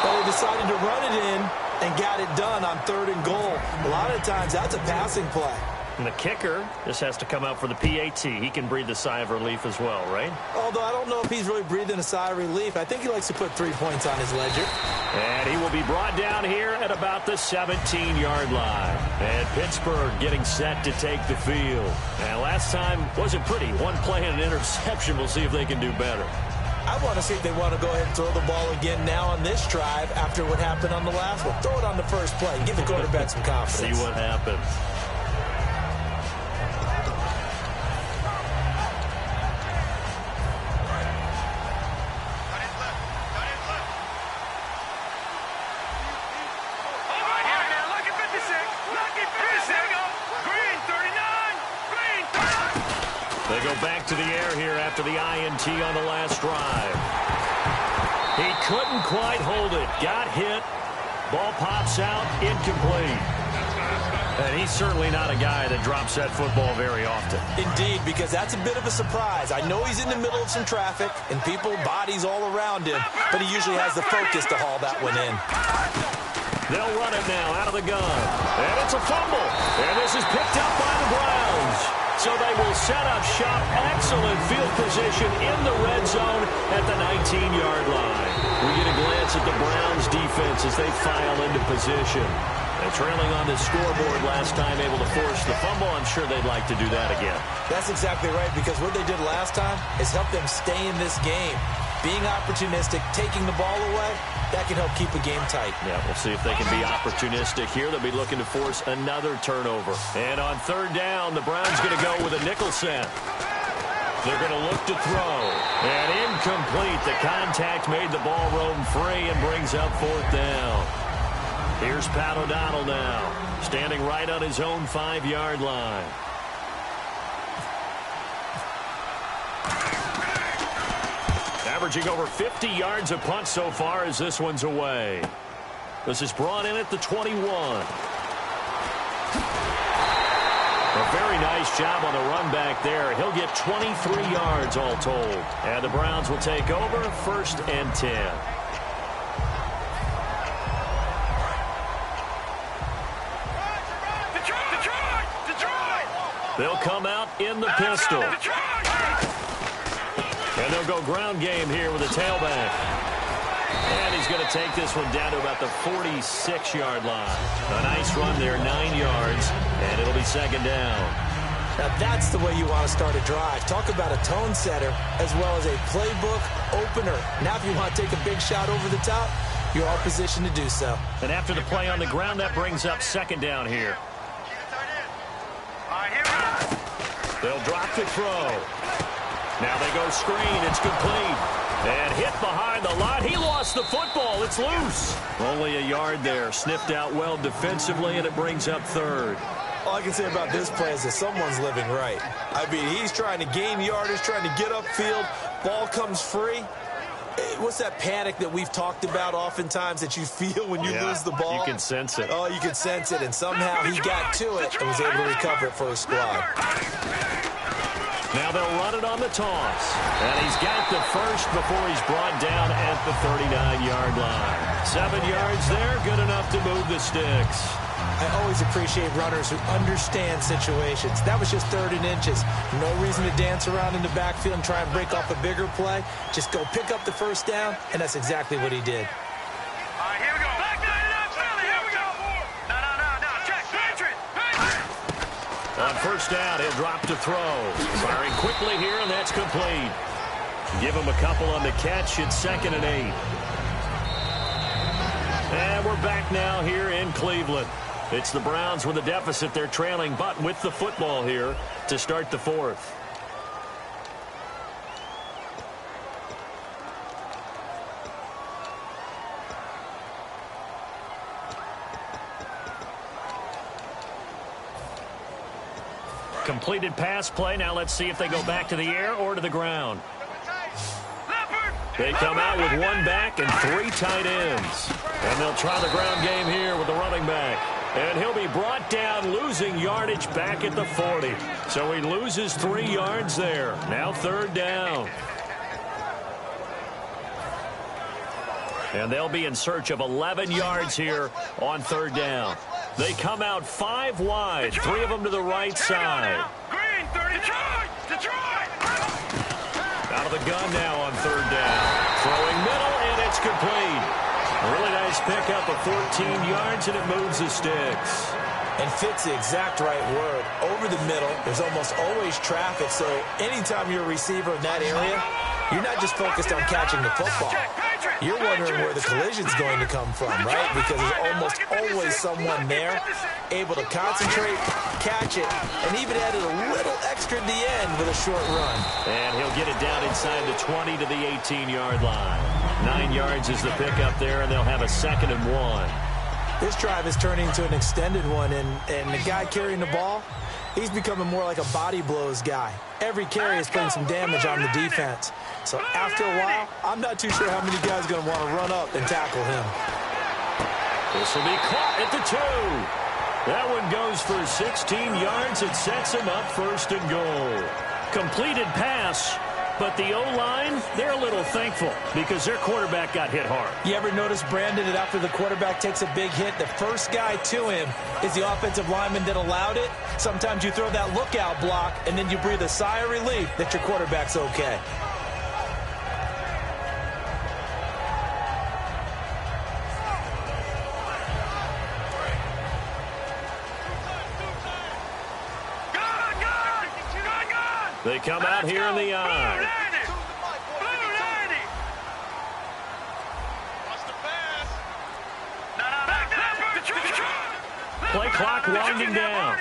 [SPEAKER 2] Well, they decided to run it in and got it done on third and goal. A lot of times, that's a passing play.
[SPEAKER 1] And the kicker just has to come out for the PAT. He can breathe a sigh of relief as well, right?
[SPEAKER 2] Although I don't know if he's really breathing a sigh of relief. I think he likes to put 3 points on his ledger.
[SPEAKER 1] And he will be brought down here at about the 17-yard line. And Pittsburgh getting set to take the field. And last time wasn't pretty. One play and an interception. We'll see if they can do better.
[SPEAKER 2] I want to see if they want to go ahead and throw the ball again now on this drive after what happened on the last one. Throw it on the first play. Give the quarterback some confidence.
[SPEAKER 1] See what happens. They go back to the air here after the INT on the last drive. He couldn't quite hold it. Got hit. Ball pops out. Incomplete. And he's certainly not a guy that drops that football very often.
[SPEAKER 2] Indeed, because that's a bit of a surprise. I know he's in the middle of some traffic and people, bodies all around him, but he usually has the focus to haul that one in.
[SPEAKER 1] They'll run it now out of the gun. And it's a fumble. And this is picked up by the Browns. So they will set up shop. Excellent field position in the red zone at the 19-yard line. We get a glance at the Browns defense as they file into position. They're trailing on the scoreboard last time, able to force the fumble. I'm sure they'd like to do that again.
[SPEAKER 2] That's exactly right, because what they did last time is help them stay in this game. Being opportunistic, taking the ball away, that can help keep a game tight.
[SPEAKER 1] Yeah, we'll see if they can be opportunistic here. They'll be looking to force another turnover. And on third down, the Browns going to go with a nickel set. They're going to look to throw. And incomplete. The contact made the ball roam free and brings up fourth down. Here's Pat O'Donnell now, standing right on his own 5-yard line. Averaging over 50 yards a punt so far as this one's away. This is brought in at the 21. A very nice job on the run back there. He'll get 23 yards all told. And the Browns will take over, 1st and 10. They'll come out in the pistol. And they'll go ground game here with a tailback. And he's going to take this one down to about the 46-yard line. A nice run there, 9 yards, and it'll be second down.
[SPEAKER 2] Now that's the way you want to start a drive. Talk about a tone setter as well as a playbook opener. Now if you want to take a big shot over the top, you're all positioned to do so.
[SPEAKER 1] And after the play on the ground, that brings up second down here. They'll drop the throw. Now they go screen. It's complete. And hit behind the line. He lost the football. It's loose. Only a yard there. Sniffed out well defensively, and it brings up third.
[SPEAKER 2] All I can say about this play is that someone's living right. I mean, he's trying to gain yardage, trying to get upfield. Ball comes free. What's that panic that we've talked about oftentimes that you feel when you lose the ball?
[SPEAKER 1] You can sense it.
[SPEAKER 2] Oh, you can sense it, and somehow he got to it and was able to recover it for his squad.
[SPEAKER 1] Now they'll run it on the toss. And he's got the first before he's brought down at the 39-yard line. 7 yards there, good enough to move the sticks.
[SPEAKER 2] I always appreciate runners who understand situations. That was just 3rd and inches. No reason to dance around in the backfield and try and break off a bigger play. Just go pick up the first down, and that's exactly what he did.
[SPEAKER 3] All right, here we go. Back Philly, here we go. No, check, Patriot.
[SPEAKER 1] On first down, he'll drop to throw. Firing quickly here, and that's complete. Give him a couple on the catch. It's 2nd and 8. And we're back now here in Cleveland. It's the Browns with a deficit. They're trailing, but with the football here to start the 4th. Completed pass play. Now let's see if they go back to the air or to the ground. They come out with 1 back and 3 tight ends. And they'll try the ground game here with the running back. And he'll be brought down, losing yardage back at the 40. So he loses 3 yards there. Now 3rd down. And they'll be in search of 11 yards here on 3rd down. They come out 5 wide, 3 of them to the right side.
[SPEAKER 3] Green, 30, Detroit.
[SPEAKER 1] Out of the gun now on 3rd down. Throwing middle, and it's complete. A really nice pickup of 14 yards, and it moves the sticks.
[SPEAKER 2] And fits the exact right word. Over the middle, there's almost always traffic, so anytime you're a receiver in that area, you're not just focused on catching the football. You're wondering where the collision's going to come from, right? Because there's almost always someone there able to concentrate, catch it, and even added a little extra at the end with a short run.
[SPEAKER 1] And he'll get it down inside the 20 to the 18-yard line. 9 yards is the pickup there, and they'll have a 2nd and 1.
[SPEAKER 2] This drive is turning into an extended one, and the guy carrying the ball, he's becoming more like a body blows guy. Every carry is putting some damage on the defense. So after a while, I'm not too sure how many guys are going to want to run up and tackle him.
[SPEAKER 1] This will be caught at the 2. That one goes for 16 yards. It sets him up 1st and goal. Completed pass, but the O-line, they're a little thankful because their quarterback got hit hard.
[SPEAKER 2] You ever notice, Brandon, that after the quarterback takes a big hit, the first guy to him is the offensive lineman that allowed it? Sometimes you throw that lookout block, and then you breathe a sigh of relief that your quarterback's okay.
[SPEAKER 1] They come out here in the eye. Play clock winding down.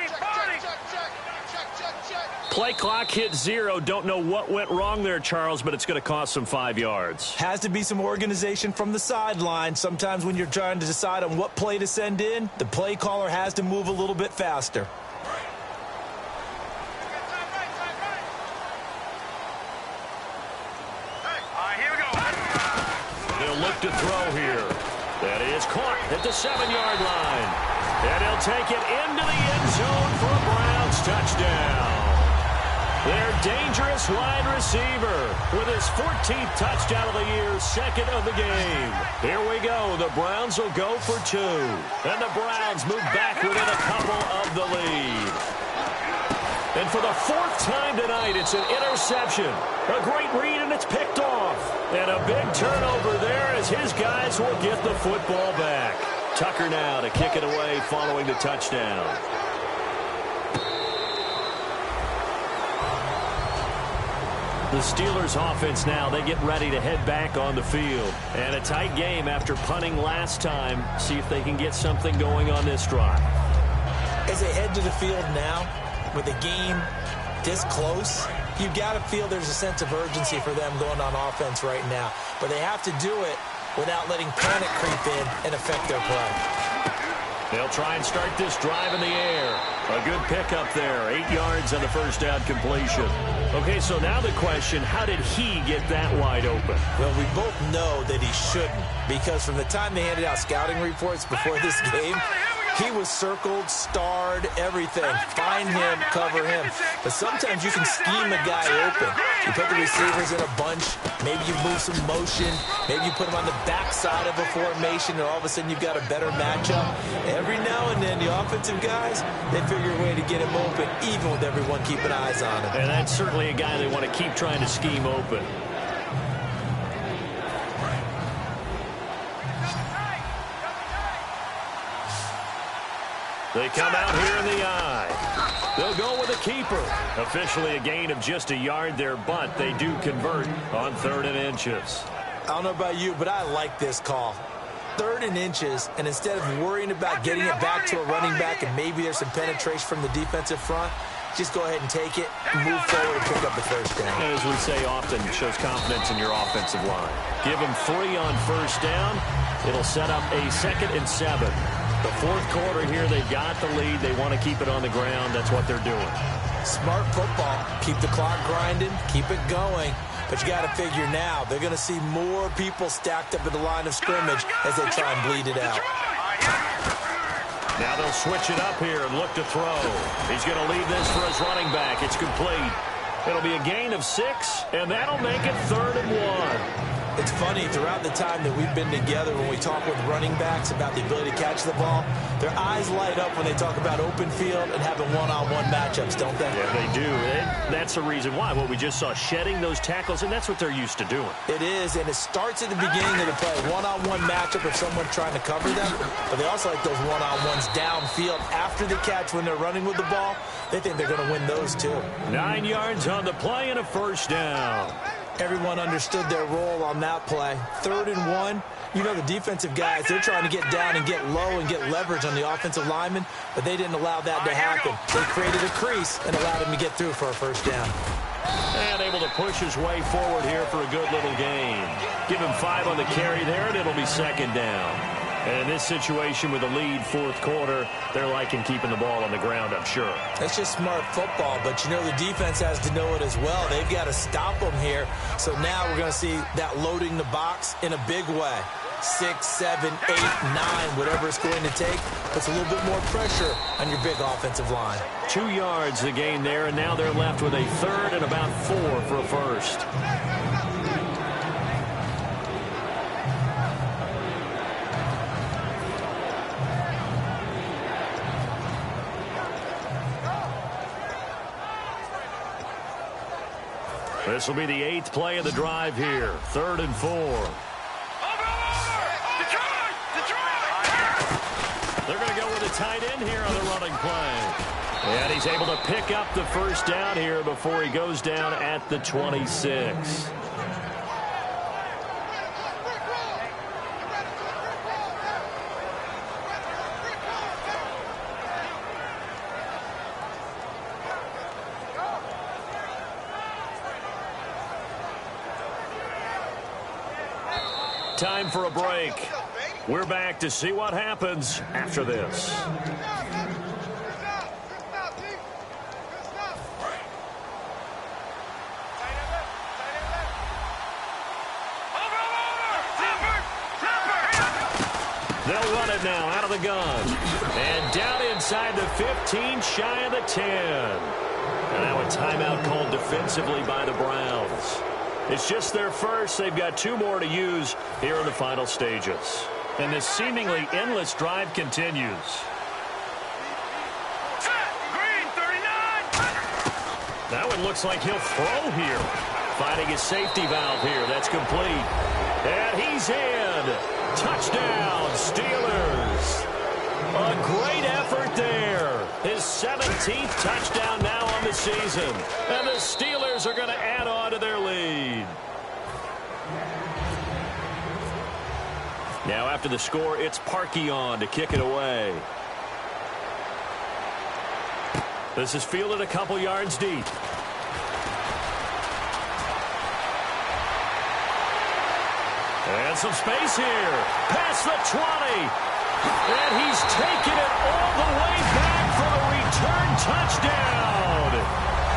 [SPEAKER 1] Play clock hit 0. Don't know what went wrong there, Charles, but it's going to cost them 5 yards.
[SPEAKER 2] Has to be some organization from the sideline. Sometimes when you're trying to decide on what play to send in, the play caller has to move a little bit faster.
[SPEAKER 1] Look to throw here. That is caught at the 7-yard line. And he'll take it into the end zone for a Browns touchdown. Their dangerous wide receiver with his 14th touchdown of the year, 2nd of the game. Here we go. The Browns will go for 2. And the Browns move back within a couple of the lead. And for the 4th time tonight, it's an interception. A great read, and it's picked off. And a big turnover there as his guys will get the football back. Tucker now to kick it away following the touchdown. The Steelers offense now, they get ready to head back on the field. And a tight game after punting last time. See if they can get something going on this drive.
[SPEAKER 2] As they head to the field now, with the game this close, You got to feel there's a sense of urgency for them going on offense right now. But they have to do it without letting panic creep in and affect their play.
[SPEAKER 1] They'll try and start this drive in the air. A good pickup there. 8 yards on the first down completion. Okay, so now the question, how did he get that wide open?
[SPEAKER 2] Well, we both know that he shouldn't, because from the time they handed out scouting reports before this game, he was circled, starred, everything. Find him, cover him. But sometimes you can scheme a guy open. You put the receivers in a bunch. Maybe you move some motion. Maybe you put him on the backside of a formation, and all of a sudden you've got a better matchup. Every now and then, the offensive guys, they figure a way to get him open, even with everyone keeping eyes on him.
[SPEAKER 1] And that's certainly a guy they want to keep trying to scheme open. They come out here in the eye. They'll go with a keeper. Officially a gain of just a yard there, but they do convert on 3rd and inches.
[SPEAKER 2] I don't know about you, but I like this call. 3rd and inches, and instead of worrying about getting it back to a running back and maybe there's some penetration from the defensive front, just go ahead and take it, move forward, and pick up the first down.
[SPEAKER 1] As we say often, shows confidence in your offensive line. Give them 3 on first down. It'll set up a 2nd and 7. The 4th quarter here, they've got the lead. They want to keep it on the ground. That's what they're doing.
[SPEAKER 2] Smart football. Keep the clock grinding. Keep it going. But you got to figure now, they're going to see more people stacked up at the line of scrimmage as they try and bleed it out.
[SPEAKER 1] Now they'll switch it up here and look to throw. He's going to leave this for his running back. It's complete. It'll be a gain of 6, and that'll make it 3rd and 1.
[SPEAKER 2] It's funny, throughout the time that we've been together, when we talk with running backs about the ability to catch the ball, their eyes light up when they talk about open field and having one-on-one matchups, don't they?
[SPEAKER 1] Yeah, they do. That's the reason why. What we just saw, shedding those tackles, and that's what they're used to doing.
[SPEAKER 2] It is, and it starts at the beginning of the play. One-on-one matchup if someone's trying to cover them, but they also like those one-on-ones downfield after the catch when they're running with the ball. They think they're going to win those, too.
[SPEAKER 1] 9 yards on the play and a first down.
[SPEAKER 2] Everyone understood their role on that play. 3rd and 1. You know the defensive guys, they're trying to get down and get low and get leverage on the offensive lineman, but they didn't allow that to happen. They created a crease and allowed him to get through for a first down.
[SPEAKER 1] And able to push his way forward here for a good little gain. Give him 5 on the carry there, and it'll be 2nd down. And in this situation with the lead 4th quarter, they're liking keeping the ball on the ground, I'm sure.
[SPEAKER 2] It's just smart football, but you know the defense has to know it as well. They've got to stop them here. So now we're going to see that loading the box in a big way. 6, 7, 8, 9, whatever it's going to take, puts a little bit more pressure on your big offensive line.
[SPEAKER 1] 2 yards the gain there, and now they're left with a 3rd and about 4 for a first. This will be the 8th play of the drive here. 3rd and 4. They're going to go with a tight end here on the running play. And he's able to pick up the first down here before he goes down at the 26. Time for a break. We're back to see what happens after this. They'll run it now out of the gun. And down inside the 15, shy of the 10. And now a timeout called defensively by the Browns. It's just their first. They've got 2 more to use here in the final stages. And this seemingly endless drive continues. That one looks like he'll throw here. Finding his safety valve here. That's complete. And he's in. Touchdown, Steelers. A great effort there. His 17th touchdown now on the season. And the Steelers are going to add on to their lead. Now after the score, it's Parkey on to kick it away. This is fielded a couple yards deep. And some space here. Past the 20. And he's taken it all the way back for a return touchdown.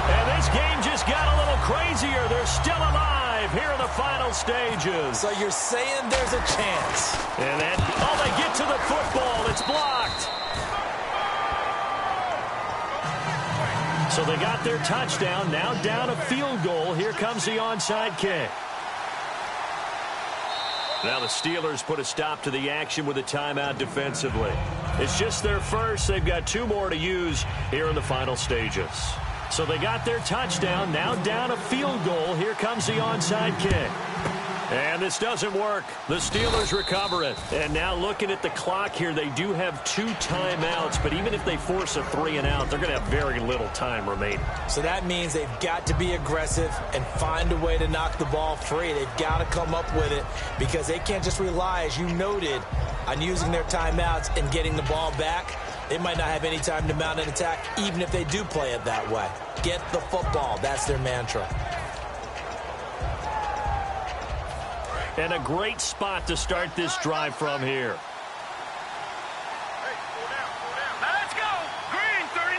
[SPEAKER 1] And this game just got a little crazier. They're still alive here in the final stages.
[SPEAKER 2] So you're saying there's a chance.
[SPEAKER 1] And then, they get to the football. It's blocked. So they got their touchdown. Now down a field goal. Here comes the onside kick. Now the Steelers put a stop to the action with a timeout defensively. It's just their first. They've got 2 more to use here in the final stages. So they got their touchdown. Now down a field goal. Here comes the onside kick. And this doesn't work. The Steelers recover it. And now looking at the clock here, they do have 2 timeouts. But even if they force a 3 and out, they're going to have very little time remaining.
[SPEAKER 2] So that means they've got to be aggressive and find a way to knock the ball free. They've got to come up with it because they can't just rely, as you noted, on using their timeouts and getting the ball back. They might not have any time to mount an attack, even if they do play it that way. Get the football. That's their mantra.
[SPEAKER 1] And a great spot to start this drive from here.
[SPEAKER 3] Let's go. Green, 39.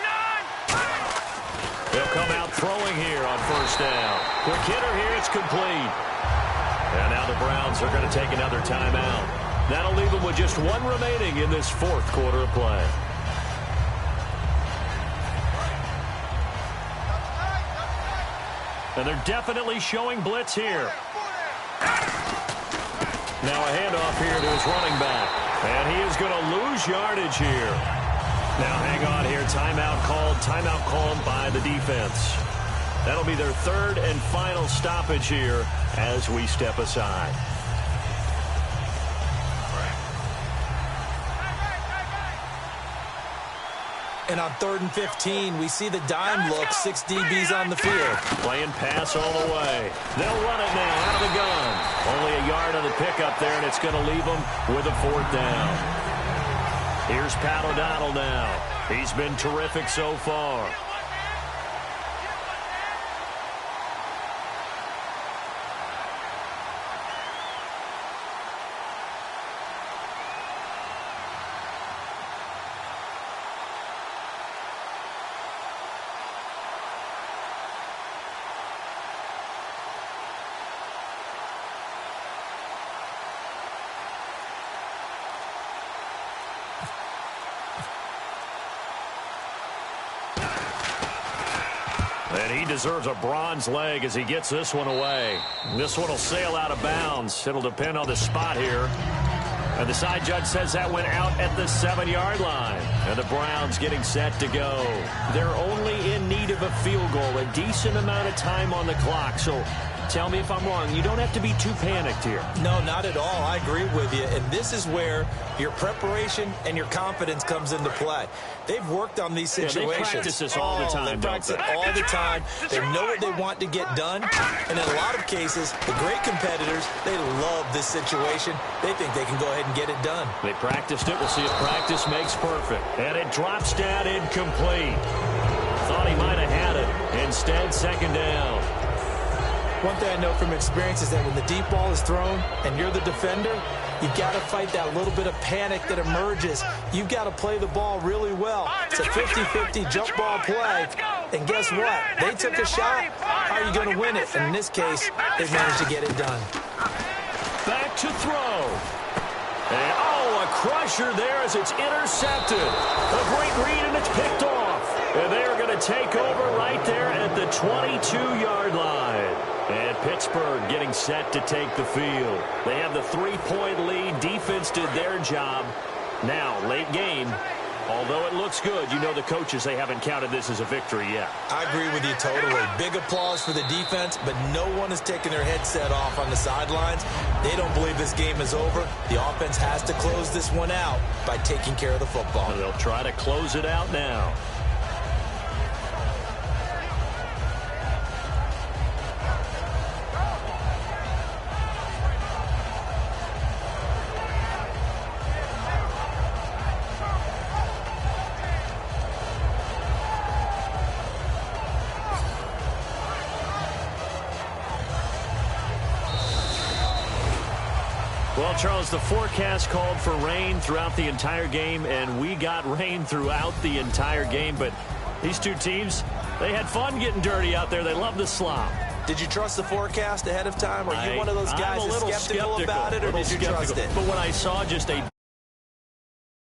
[SPEAKER 1] They'll come out throwing here on first down. Quick hitter here. It's complete. And now the Browns are going to take another timeout. That'll leave them with just 1 remaining in this 4th quarter of play. And they're definitely showing blitz here. Now a handoff here to his running back. And he is going to lose yardage here. Now hang on here. Timeout called by the defense. That'll be their 3rd and final stoppage here as we step aside.
[SPEAKER 2] And on 3rd and 15, we see the dime look, 6 DBs on the field.
[SPEAKER 1] Playing pass all the way. They'll run it now out of the gun. Only a yard on the pickup there, and it's going to leave them with a 4th down. Here's Pat O'Donnell now. He's been terrific so far. And he deserves a bronze leg as he gets this one away. This one will sail out of bounds. It'll depend on the spot here. And the side judge says that went out at the 7-yard line. And the Browns getting set to go. They're only in need of a field goal, a decent amount of time on the clock. So tell me if I'm wrong. You don't have to be too panicked here.
[SPEAKER 2] No, not at all. I agree with you. And this is where your preparation and your confidence comes into play. They've worked on these situations.
[SPEAKER 1] Yeah, they practice this all the time.
[SPEAKER 2] They practice it all the time. They know what they want to get done. And in a lot of cases, the great competitors, they love this situation. They think they can go ahead and get it done.
[SPEAKER 1] They practiced it. We'll see if practice makes perfect. And it drops down incomplete. Thought he might have had it. Instead, 2nd down.
[SPEAKER 2] One thing I know from experience is that when the deep ball is thrown and you're the defender, you've got to fight that little bit of panic that emerges. You've got to play the ball really well. It's a 50-50 jump ball play. And guess what? They took a shot. How are you going to win it? And in this case, they've managed to get it done.
[SPEAKER 1] Back to throw. And, a crusher there as it's intercepted. A great read, and it's picked off. And they are going to take over right there at the 22-yard line. And Pittsburgh getting set to take the field. They have the 3-point lead. Defense did their job. Now, late game. Although it looks good, you know the coaches, they haven't counted this as a victory yet.
[SPEAKER 2] I agree with you totally. Big applause for the defense, but no one is taking their headset off on the sidelines. They don't believe this game is over. The offense has to close this one out by taking care of the football.
[SPEAKER 1] And they'll try to close it out now. Well, Charles, the forecast called for rain throughout the entire game, and we got rain throughout the entire game. But these two teams, they had fun getting dirty out there. They love the slop.
[SPEAKER 2] Did you trust the forecast ahead of time? Are you one of those guys that's skeptical about it, or did you trust it?
[SPEAKER 1] But when I saw just a